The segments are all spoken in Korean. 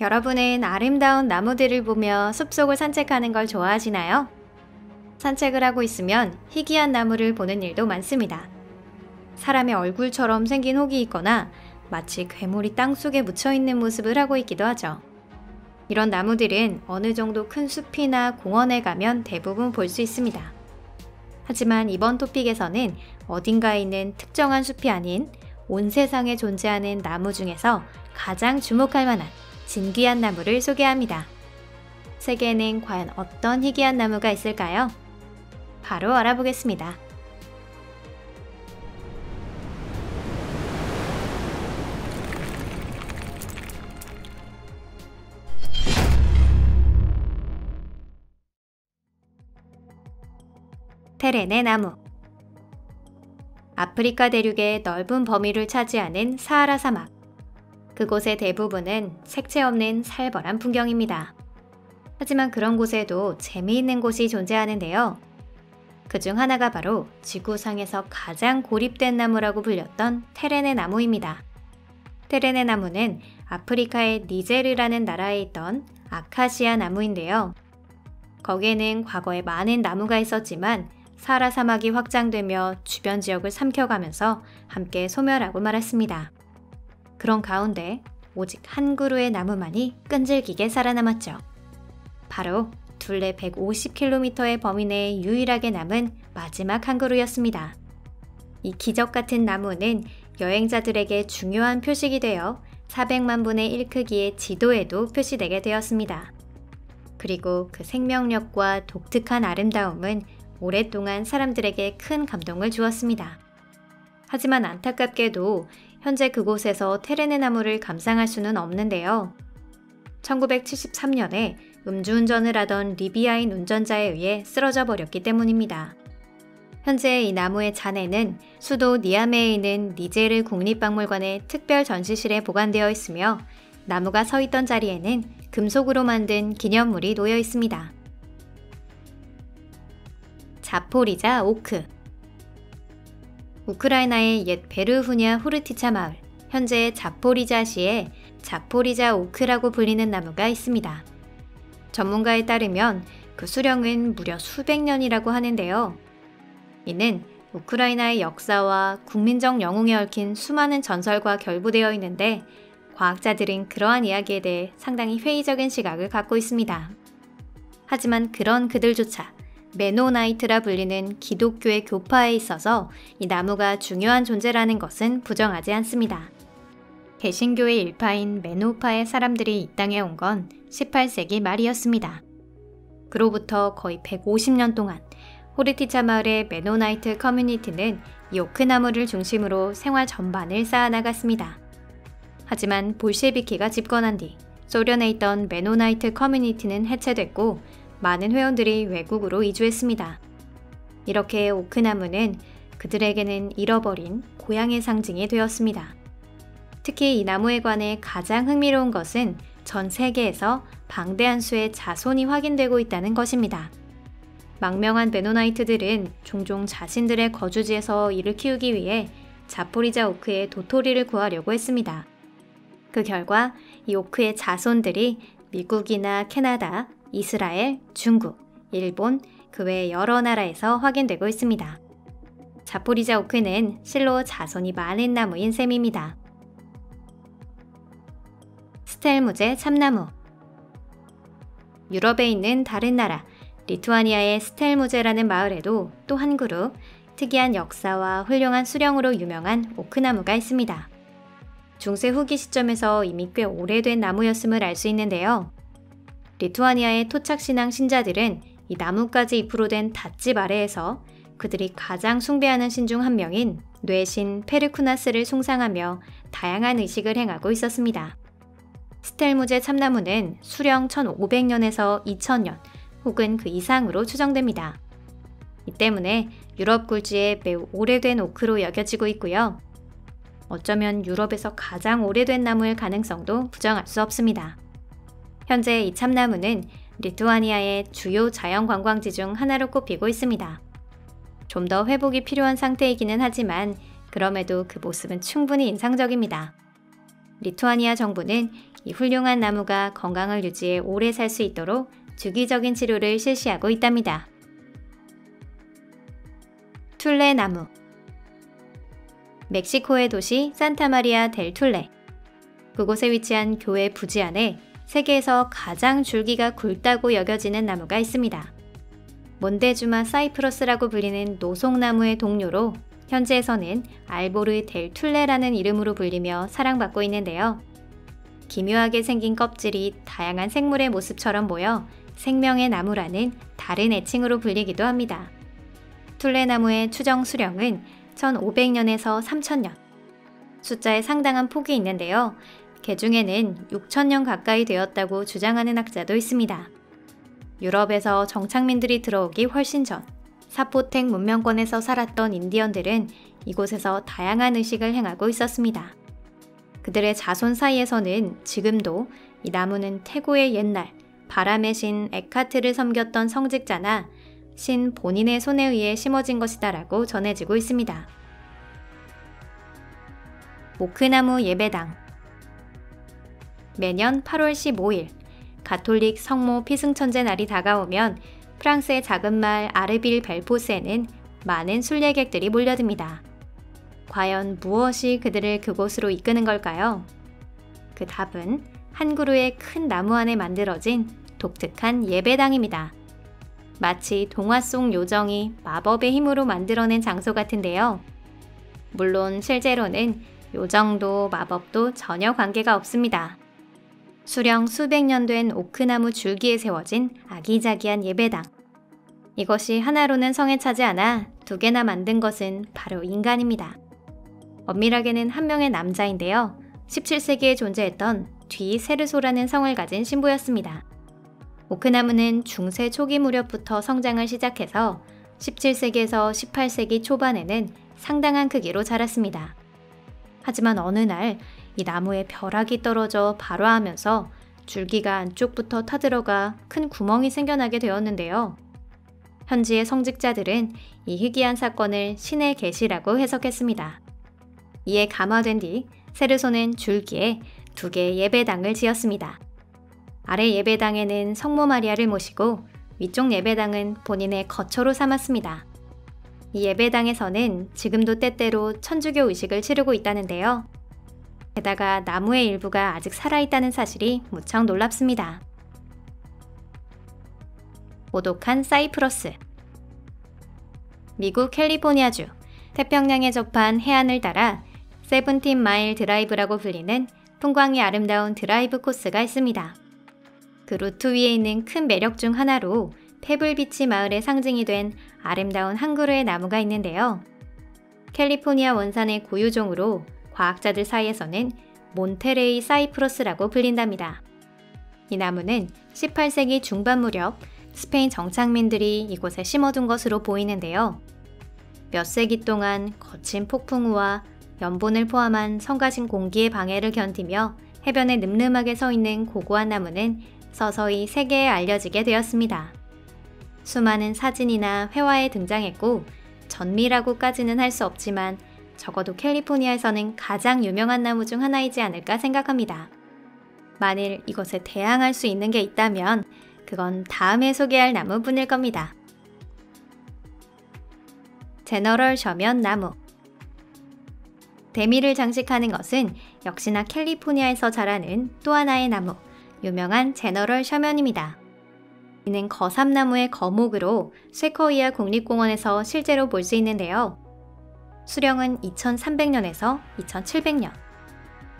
여러분은 아름다운 나무들을 보며 숲속을 산책하는 걸 좋아하시나요? 산책을 하고 있으면 희귀한 나무를 보는 일도 많습니다. 사람의 얼굴처럼 생긴 혹이 있거나 마치 괴물이 땅속에 묻혀있는 모습을 하고 있기도 하죠. 이런 나무들은 어느 정도 큰 숲이나 공원에 가면 대부분 볼 수 있습니다. 하지만 이번 토픽에서는 어딘가에 있는 특정한 숲이 아닌 온 세상에 존재하는 나무 중에서 가장 주목할 만한 진귀한 나무를 소개합니다. 세계에는 과연 어떤 희귀한 나무가 있을까요? 바로 알아보겠습니다. 테렌의 나무. 아프리카 대륙의 넓은 범위를 차지하는 사하라 사막. 그곳의 대부분은 색채 없는 살벌한 풍경입니다. 하지만 그런 곳에도 재미있는 곳이 존재하는데요. 그중 하나가 바로 지구상에서 가장 고립된 나무라고 불렸던 테렌의 나무입니다. 테렌의 나무는 아프리카의 니제르라는 나라에 있던 아카시아 나무인데요. 거기에는 과거에 많은 나무가 있었지만 사하라 사막이 확장되며 주변 지역을 삼켜가면서 함께 소멸하고 말았습니다. 그런 가운데 오직 한 그루의 나무만이 끈질기게 살아남았죠. 바로 둘레 150km의 범위 내에 유일하게 남은 마지막 한 그루였습니다. 이 기적 같은 나무는 여행자들에게 중요한 표식이 되어 400만 분의 1 크기의 지도에도 표시되게 되었습니다. 그리고 그 생명력과 독특한 아름다움은 오랫동안 사람들에게 큰 감동을 주었습니다. 하지만 안타깝게도 현재 그곳에서 테렌의 나무를 감상할 수는 없는데요. 1973년에 음주운전을 하던 리비아인 운전자에 의해 쓰러져 버렸기 때문입니다. 현재 이 나무의 잔해는 수도 니아메에 있는 니제르 국립박물관의 특별 전시실에 보관되어 있으며 나무가 서 있던 자리에는 금속으로 만든 기념물이 놓여 있습니다. 자포리자 오크. 우크라이나의 옛 베르후냐 후르티차 마을, 현재의 자포리자시에 자포리자 오크라고 불리는 나무가 있습니다. 전문가에 따르면 그 수령은 무려 수백 년이라고 하는데요. 이는 우크라이나의 역사와 국민적 영웅에 얽힌 수많은 전설과 결부되어 있는데 과학자들은 그러한 이야기에 대해 상당히 회의적인 시각을 갖고 있습니다. 하지만 그런 그들조차 메노나이트라 불리는 기독교의 교파에 있어서 이 나무가 중요한 존재라는 것은 부정하지 않습니다. 개신교의 일파인 메노파의 사람들이 이 땅에 온 건 18세기 말이었습니다. 그로부터 거의 150년 동안 호르티차 마을의 메노나이트 커뮤니티는 이 오크나무를 중심으로 생활 전반을 쌓아나갔습니다. 하지만 볼셰비키가 집권한 뒤 소련에 있던 메노나이트 커뮤니티는 해체됐고 많은 회원들이 외국으로 이주했습니다. 이렇게 오크나무는 그들에게는 잃어버린 고향의 상징이 되었습니다. 특히 이 나무에 관해 가장 흥미로운 것은 전 세계에서 방대한 수의 자손이 확인되고 있다는 것입니다. 망명한 메노나이트들은 종종 자신들의 거주지에서 이를 키우기 위해 자포리자 오크의 도토리를 구하려고 했습니다. 그 결과 이 오크의 자손들이 미국이나 캐나다, 이스라엘, 중국, 일본, 그 외 여러 나라에서 확인되고 있습니다. 자포리자 오크는 실로 자손이 많은 나무인 셈입니다. 스텔무제 참나무. 유럽에 있는 다른 나라, 리투아니아의 스텔무제라는 마을에도 또 한 그루 특이한 역사와 훌륭한 수령으로 유명한 오크나무가 있습니다. 중세 후기 시점에서 이미 꽤 오래된 나무였음을 알 수 있는데요. 리투아니아의 토착신앙 신자들은 이 나뭇가지 잎으로 된 닷집 아래에서 그들이 가장 숭배하는 신 중 한 명인 뇌신 페르쿠나스를 숭상하며 다양한 의식을 행하고 있었습니다. 스텔무제 참나무는 수령 1500년에서 2000년 혹은 그 이상으로 추정됩니다. 이 때문에 유럽 굴지에 매우 오래된 오크로 여겨지고 있고요. 어쩌면 유럽에서 가장 오래된 나무일 가능성도 부정할 수 없습니다. 현재 이 참나무는 리투아니아의 주요 자연관광지 중 하나로 꼽히고 있습니다. 좀 더 회복이 필요한 상태이기는 하지만 그럼에도 그 모습은 충분히 인상적입니다. 리투아니아 정부는 이 훌륭한 나무가 건강을 유지해 오래 살 수 있도록 주기적인 치료를 실시하고 있답니다. 툴레나무. 멕시코의 도시 산타마리아 델 툴레. 그곳에 위치한 교회 부지 안에 세계에서 가장 줄기가 굵다고 여겨지는 나무가 있습니다. 몬데주마 사이프러스라고 불리는 노송나무의 동료로 현지에서는 알보르 델 툴레라는 이름으로 불리며 사랑받고 있는데요. 기묘하게 생긴 껍질이 다양한 생물의 모습처럼 보여 생명의 나무라는 다른 애칭으로 불리기도 합니다. 툴레나무의 추정 수령은 1500년에서 3000년. 숫자에 상당한 폭이 있는데요. 개중에는 6000년 가까이 되었다고 주장하는 학자도 있습니다. 유럽에서 정착민들이 들어오기 훨씬 전 사포텍 문명권에서 살았던 인디언들은 이곳에서 다양한 의식을 행하고 있었습니다. 그들의 자손 사이에서는 지금도 이 나무는 태고의 옛날 바람의 신 에카트를 섬겼던 성직자나 신 본인의 손에 의해 심어진 것이다라고 전해지고 있습니다. 오크나무 예배당. 매년 8월 15일 가톨릭 성모 피승천제 날이 다가오면 프랑스의 작은 마을 아르빌 벨포스에는 많은 순례객들이 몰려듭니다. 과연 무엇이 그들을 그곳으로 이끄는 걸까요? 그 답은 한 그루의 큰 나무 안에 만들어진 독특한 예배당입니다. 마치 동화 속 요정이 마법의 힘으로 만들어낸 장소 같은데요. 물론 실제로는 요정도 마법도 전혀 관계가 없습니다. 수령 수백 년 된 오크나무 줄기에 세워진 아기자기한 예배당. 이것이 하나로는 성에 차지 않아 두 개나 만든 것은 바로 인간입니다. 엄밀하게는 한 명의 남자인데요. 17세기에 존재했던 뒤세르소라는 성을 가진 신부였습니다. 오크나무는 중세 초기 무렵부터 성장을 시작해서 17세기에서 18세기 초반에는 상당한 크기로 자랐습니다. 하지만 어느 날 이 나무에 벼락이 떨어져 발화하면서 줄기가 안쪽부터 타들어가 큰 구멍이 생겨나게 되었는데요. 현지의 성직자들은 이 희귀한 사건을 신의 계시라고 해석했습니다. 이에 감화된 뒤 세르소는 줄기에 2개의 예배당을 지었습니다. 아래 예배당에는 성모 마리아를 모시고 위쪽 예배당은 본인의 거처로 삼았습니다. 이 예배당에서는 지금도 때때로 천주교 의식을 치르고 있다는데요. 게다가 나무의 일부가 아직 살아있다는 사실이 무척 놀랍습니다. 오독한 사이프러스. 미국 캘리포니아주 태평양에 접한 해안을 따라 17마일 드라이브라고 불리는 풍광이 아름다운 드라이브 코스가 있습니다. 그 루트 위에 있는 큰 매력 중 하나로 페블비치 마을의 상징이 된 아름다운 한 그루의 나무가 있는데요. 캘리포니아 원산의 고유종으로 과학자들 사이에서는 몬테레이 사이프러스라고 불린답니다. 이 나무는 18세기 중반 무렵 스페인 정착민들이 이곳에 심어둔 것으로 보이는데요. 몇 세기 동안 거친 폭풍우와 연본을 포함한 성가신 공기의 방해를 견디며 해변에 늠름하게 서 있는 고고한 나무는 서서히 세계에 알려지게 되었습니다. 수많은 사진이나 회화에 등장했고 전미라고까지는 할 수 없지만 적어도 캘리포니아에서는 가장 유명한 나무 중 하나이지 않을까 생각합니다. 만일 이것에 대항할 수 있는 게 있다면 그건 다음에 소개할 나무뿐일 겁니다. 제너럴 셔면 나무. 대미를 장식하는 것은 역시나 캘리포니아에서 자라는 또 하나의 나무, 유명한 제너럴 셔면입니다. 이는 거삼나무의 거목으로 쇠커이아 국립공원에서 실제로 볼 수 있는데요. 수령은 2300년에서 2700년.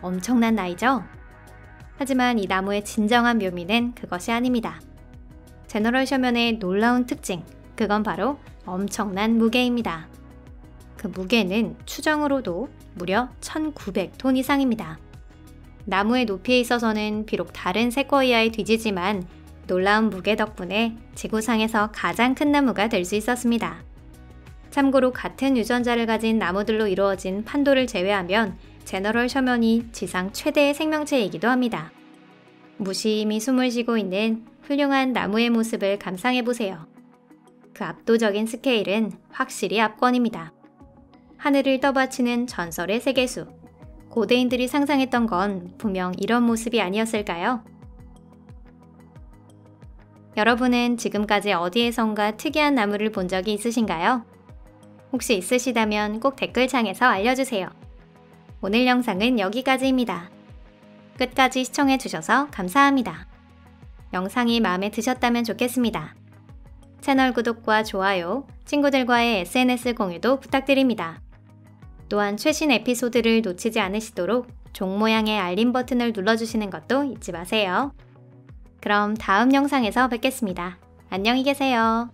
엄청난 나이죠? 하지만 이 나무의 진정한 묘미는 그것이 아닙니다. 제너럴 셔면의 놀라운 특징, 그건 바로 엄청난 무게입니다. 그 무게는 추정으로도 무려 1900톤 이상입니다. 나무의 높이에 있어서는 비록 다른 세코이아에 뒤지지만 놀라운 무게 덕분에 지구상에서 가장 큰 나무가 될 수 있었습니다. 참고로 같은 유전자를 가진 나무들로 이루어진 판도를 제외하면 제너럴 셔면이 지상 최대의 생명체이기도 합니다. 무심히 숨을 쉬고 있는 훌륭한 나무의 모습을 감상해보세요. 그 압도적인 스케일은 확실히 압권입니다. 하늘을 떠받치는 전설의 세계수, 고대인들이 상상했던 건 분명 이런 모습이 아니었을까요? 여러분은 지금까지 어디에선가 특이한 나무를 본 적이 있으신가요? 혹시 있으시다면 꼭 댓글창에서 알려주세요. 오늘 영상은 여기까지입니다. 끝까지 시청해주셔서 감사합니다. 영상이 마음에 드셨다면 좋겠습니다. 채널 구독과 좋아요, 친구들과의 SNS 공유도 부탁드립니다. 또한 최신 에피소드를 놓치지 않으시도록 종 모양의 알림 버튼을 눌러주시는 것도 잊지 마세요. 그럼 다음 영상에서 뵙겠습니다. 안녕히 계세요.